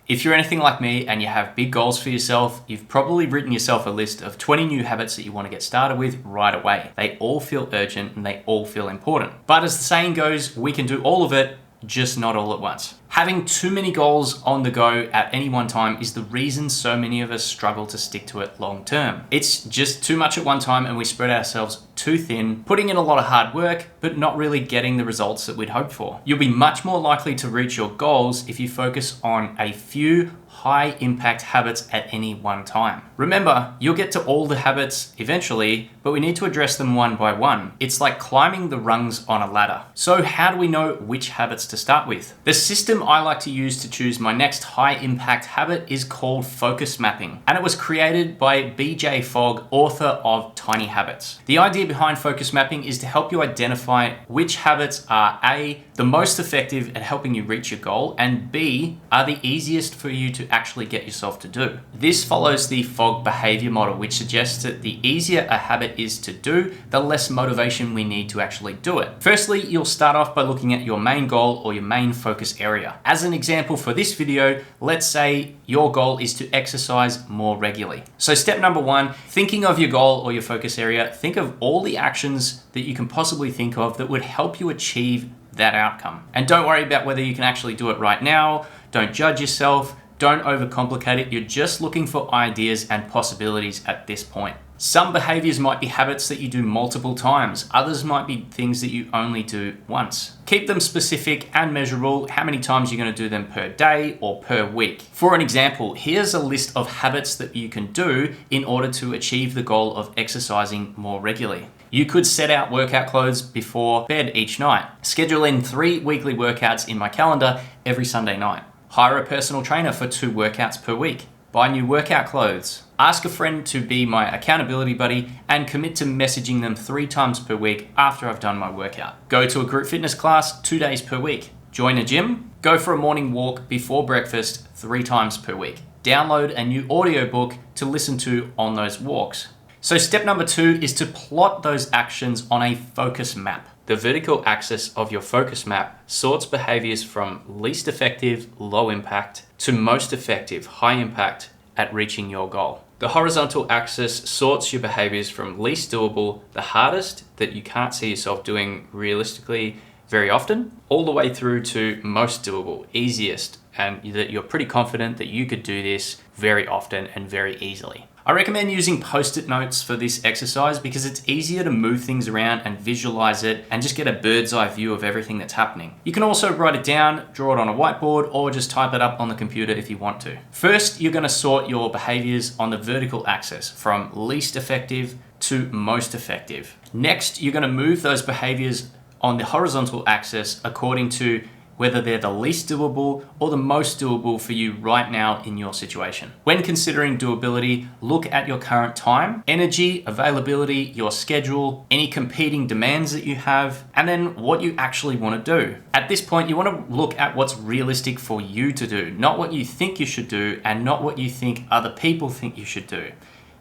If you're anything like me and you have big goals for yourself, you've probably written yourself a list of 20 new habits that you want to get started with right away. They all feel urgent and they all feel important. But as the saying goes, we can do all of it, just not all at once. Having too many goals on the go at any one time is the reason so many of us struggle to stick to it long term. It's just too much at one time and we spread ourselves too thin, putting in a lot of hard work, but not really getting the results that we'd hoped for. You'll be much more likely to reach your goals if you focus on a few high impact habits at any one time. Remember, you'll get to all the habits eventually, but we need to address them one by one. It's like climbing the rungs on a ladder. So how do we know which habits to start with? The system I like to use to choose my next high impact habit is called focus mapping, and it was created by B.J Fogg, author of Tiny Habits. The idea behind focus mapping is to help you identify which habits are A, the most effective at helping you reach your goal, and B, are the easiest for you to actually get yourself to do. This follows the Fogg behavior model, which suggests that the easier a habit is to do, the less motivation we need to actually do it. Firstly, you'll start off by looking at your main goal or your main focus area. As an example for this video, let's say your goal is to exercise more regularly. So step number one, thinking of your goal or your focus area, think of all the actions that you can possibly think of that would help you achieve that outcome. And don't worry about whether you can actually do it right now. Don't judge yourself. Don't overcomplicate it. You're just looking for ideas and possibilities at this point. Some behaviors might be habits that you do multiple times. Others might be things that you only do once. Keep them specific and measurable, how many times you're going to do them per day or per week. For an example, here's a list of habits that you can do in order to achieve the goal of exercising more regularly. You could set out workout clothes before bed each night. Schedule in 3 weekly workouts in my calendar every Sunday night. Hire a personal trainer for 2 workouts per week. Buy new workout clothes. Ask a friend to be my accountability buddy and commit to messaging them 3 times per week after I've done my workout. Go to a group fitness class 2 days per week. Join a gym. Go for a morning walk before breakfast 3 times per week. Download a new audiobook to listen to on those walks. So step number 2 is to plot those actions on a focus map. The vertical axis of your focus map sorts behaviors from least effective, low impact, to most effective, high impact at reaching your goal. The horizontal axis sorts your behaviors from least doable, the hardest that you can't see yourself doing realistically very often, all the way through to most doable, easiest, and that you're pretty confident that you could do this very often and very easily. I recommend using post-it notes for this exercise because it's easier to move things around and visualize it and just get a bird's eye view of everything that's happening. You can also write it down, draw it on a whiteboard, or just type it up on the computer if you want to. First, you're going to sort your behaviors on the vertical axis from least effective to most effective. Next, you're going to move those behaviors on the horizontal axis according to whether they're the least doable or the most doable for you right now in your situation. When considering doability, look at your current time, energy, availability, your schedule, any competing demands that you have, and then what you actually want to do. At this point, you want to look at what's realistic for you to do, not what you think you should do and not what you think other people think you should do.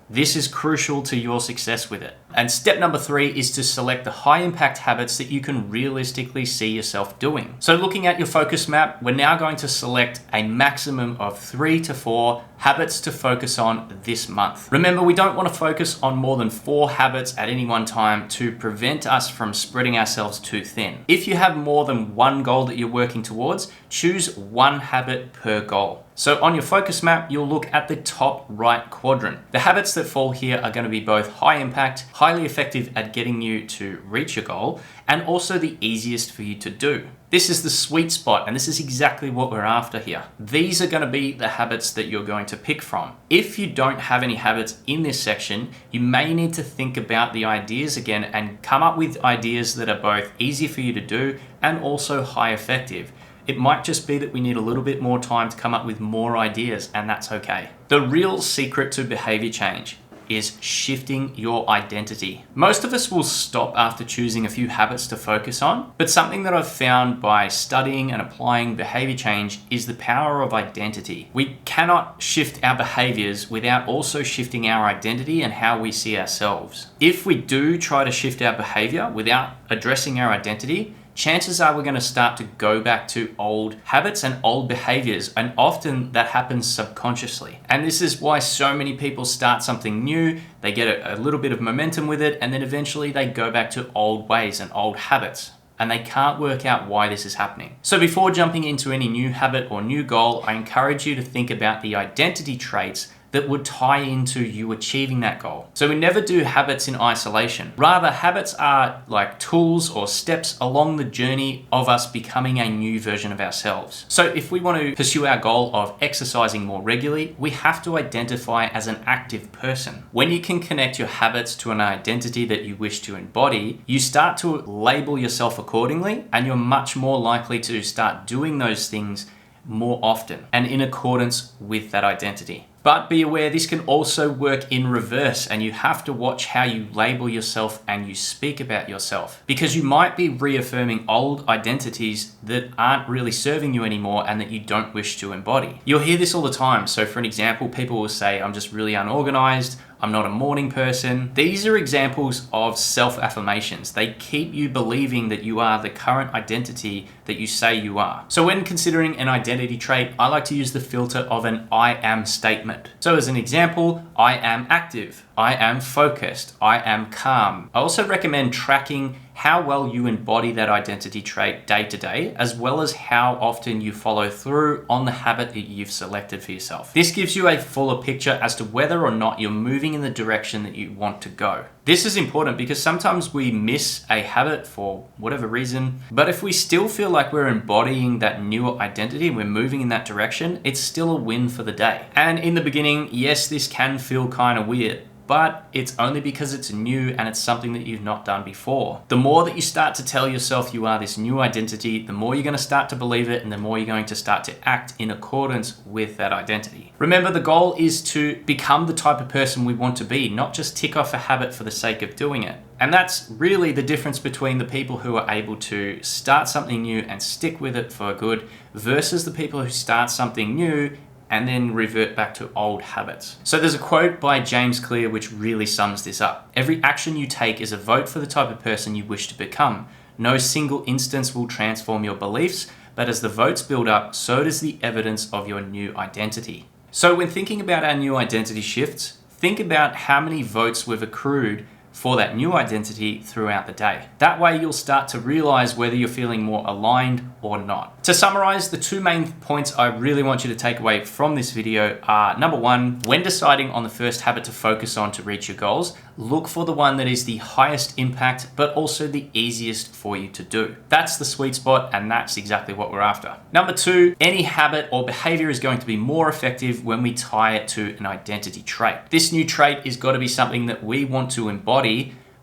This is crucial to your success with it. And step number 3 is to select the high impact habits that you can realistically see yourself doing. So looking at your focus map, we're now going to select a maximum of 3 to 4 habits to focus on this month. Remember, we don't want to focus on more than 4 habits at any one time to prevent us from spreading ourselves too thin. If you have more than one goal that you're working towards, choose 1 habit per goal. So on your focus map, you'll look at the top right quadrant. The habits that fall here are going to be both high impact, highly effective at getting you to reach your goal, and also the easiest for you to do. This is the sweet spot, and this is exactly what we're after here. These are going to be the habits that you're going to pick from. If you don't have any habits in this section, you may need to think about the ideas again and come up with ideas that are both easy for you to do and also high effective. It might just be that we need a little bit more time to come up with more ideas, and that's okay. The real secret to behavior change is shifting your identity. Most of us will stop after choosing a few habits to focus on, but something that I've found by studying and applying behavior change is the power of identity. We cannot shift our behaviors without also shifting our identity and how we see ourselves. If we do try to shift our behavior without addressing our identity, chances are we're going to start to go back to old habits and old behaviors, and often that happens subconsciously. And this is why so many people start something new, they get a little bit of momentum with it, and then eventually they go back to old ways and old habits. And they can't work out why this is happening. So before jumping into any new habit or new goal, I encourage you to think about the identity traits that would tie into you achieving that goal. So we never do habits in isolation. Rather, habits are like tools or steps along the journey of us becoming a new version of ourselves. So if we want to pursue our goal of exercising more regularly, we have to identify as an active person. When you can connect your habits to an identity that you wish to embody, you start to label yourself accordingly, and you're much more likely to start doing those things more often and in accordance with that identity. But be aware, this can also work in reverse, and you have to watch how you label yourself and you speak about yourself, because you might be reaffirming old identities that aren't really serving you anymore and that you don't wish to embody. You'll hear this all the time. So for an example, people will say, I'm just really unorganized, I'm not a morning person. These are examples of self-affirmations. They keep you believing that you are the current identity that you say you are. So when considering an identity trait, I like to use the filter of an I am statement. So as an example, I am active, I am focused, I am calm. I also recommend tracking how well you embody that identity trait day to day, as well as how often you follow through on the habit that you've selected for yourself. This gives you a fuller picture as to whether or not you're moving in the direction that you want to go. This is important because sometimes we miss a habit for whatever reason, but if we still feel like we're embodying that new identity and we're moving in that direction, it's still a win for the day. And in the beginning, yes, this can feel kind of weird, but it's only because it's new and it's something that you've not done before. The more that you start to tell yourself you are this new identity, the more you're going to start to believe it, and the more you're going to start to act in accordance with that identity. Remember, the goal is to become the type of person we want to be, not just tick off a habit for the sake of doing it. And that's really the difference between the people who are able to start something new and stick with it for good versus the people who start something new and then revert back to old habits. So there's a quote by James Clear which really sums this up. Every action you take is a vote for the type of person you wish to become. No single instance will transform your beliefs, but as the votes build up, so does the evidence of your new identity. So when thinking about our new identity shifts, think about how many votes we've accrued for that new identity throughout the day. That way you'll start to realize whether you're feeling more aligned or not. To summarize, the two main points I really want you to take away from this video are, number one, when deciding on the first habit to focus on to reach your goals, look for the one that is the highest impact, but also the easiest for you to do. That's the sweet spot, and that's exactly what we're after. Number two, any habit or behavior is going to be more effective when we tie it to an identity trait. This new trait is got to be something that we want to embody,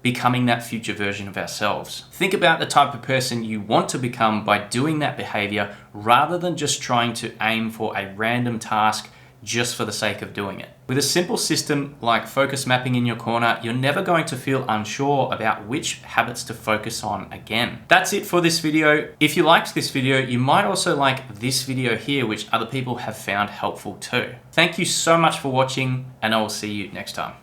becoming that future version of ourselves. Think about the type of person you want to become by doing that behavior, rather than just trying to aim for a random task just for the sake of doing it. With a simple system like focus mapping in your corner, you're never going to feel unsure about which habits to focus on again. That's it for this video. If you liked this video, you might also like this video here, which other people have found helpful too. Thank you so much for watching, and I will see you next time.